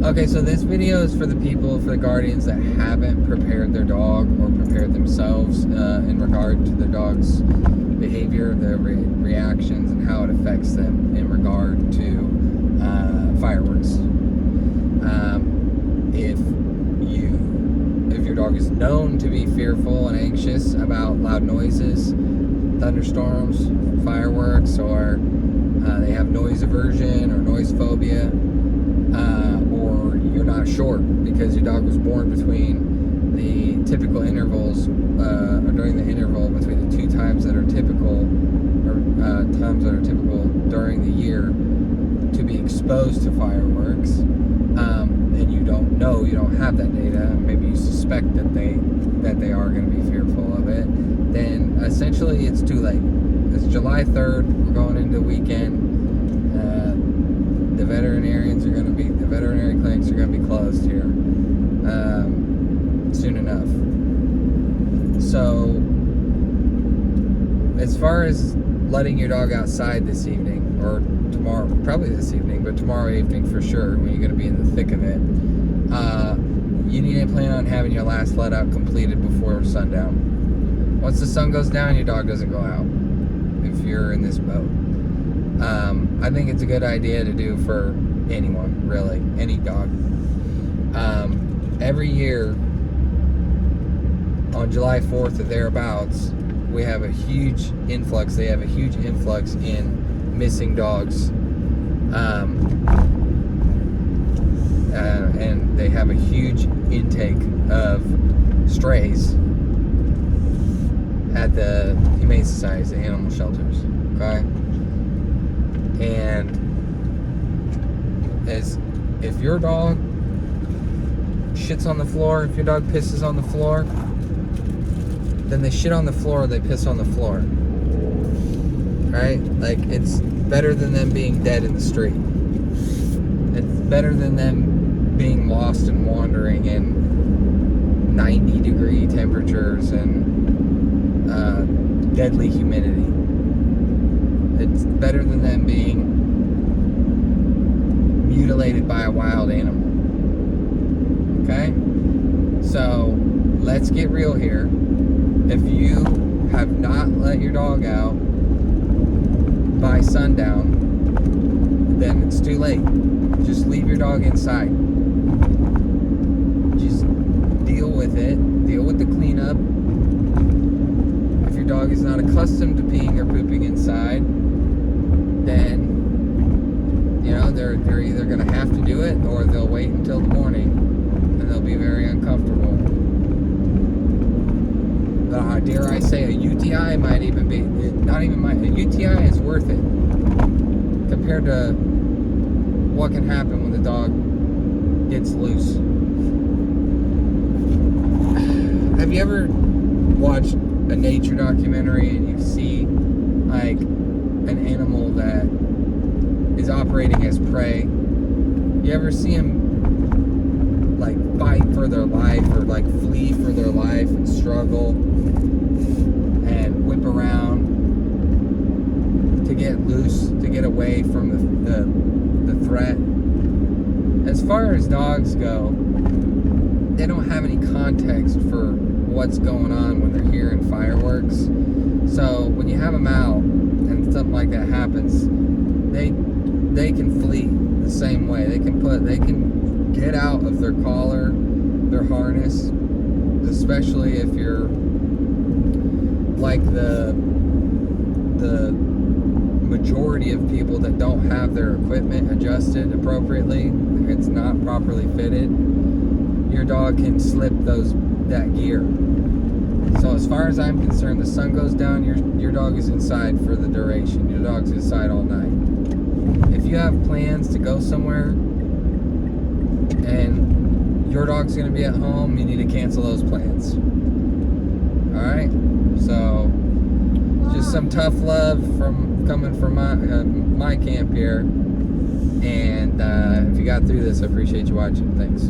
Okay, so this video is for the guardians that haven't prepared their dog or prepared themselves in regard to their dog's behavior, their reactions, and how it affects them in regard to fireworks. If your dog is known to be fearful and anxious about loud noises, thunderstorms, fireworks, or they have noise aversion or noise phobia, or you're not sure because your dog was born between the typical intervals, or during the interval between the two times that are typical, or times that are typical during the year to be exposed to fireworks, and you don't know, you don't have that data, maybe you suspect that they are going to be fearful of it, then essentially it's too late. It's July 3rd, we're going into the weekend. The veterinary clinics are going to be closed here soon enough. So, as far as letting your dog outside this evening, or tomorrow, probably this evening, but tomorrow evening for sure, when you're going to be in the thick of it, you need to plan on having your last let out completed before sundown. Once the sun goes down, your dog doesn't go out, if you're in this boat. I think it's a good idea to do for anyone, really, any dog. Every year on July 4th or thereabouts, we have a huge influx. They have a huge influx in missing dogs, and they have a huge intake of strays at the Humane Societies, the animal shelters. Okay. And if your dog shits on the floor, if your dog pisses on the floor, then they shit on the floor, they piss on the floor. Right? Like, it's better than them being dead in the street. It's better than them being lost and wandering in 90-degree temperatures and deadly humidity. It's better than them being mutilated by a wild animal. Okay? So, let's get real here. If you have not let your dog out by sundown, then it's too late. Just leave your dog inside. Just deal with it. Deal with the cleanup. If your dog is not accustomed to peeing or pooping inside, then they're either going to have to do it, or they'll wait until the morning and they'll be very uncomfortable. Dare I say, a UTI might even be, a UTI is worth it compared to what can happen when the dog gets loose. Have you ever watched a nature documentary and you see like an animal that is operating as prey? You ever see them like fight for their life, or like flee for their life and struggle and whip around to get loose, to get away from the threat? As far as dogs go, they don't have any context for what's going on when they're hearing fireworks. So when you have them out and something like that happens, they can flee the same way. They can get out of their collar, their harness, especially if you're like the majority of people that don't have their equipment adjusted appropriately. It's not properly fitted. Your dog can slip that gear. So as far as I'm concerned, the sun goes down, your dog is inside for the duration. Your dog's inside all night. If you have plans to go somewhere and your dog's going to be at home, you need to cancel those plans. Alright? So, just some tough love coming from my camp here. And if you got through this, I appreciate you watching. Thanks.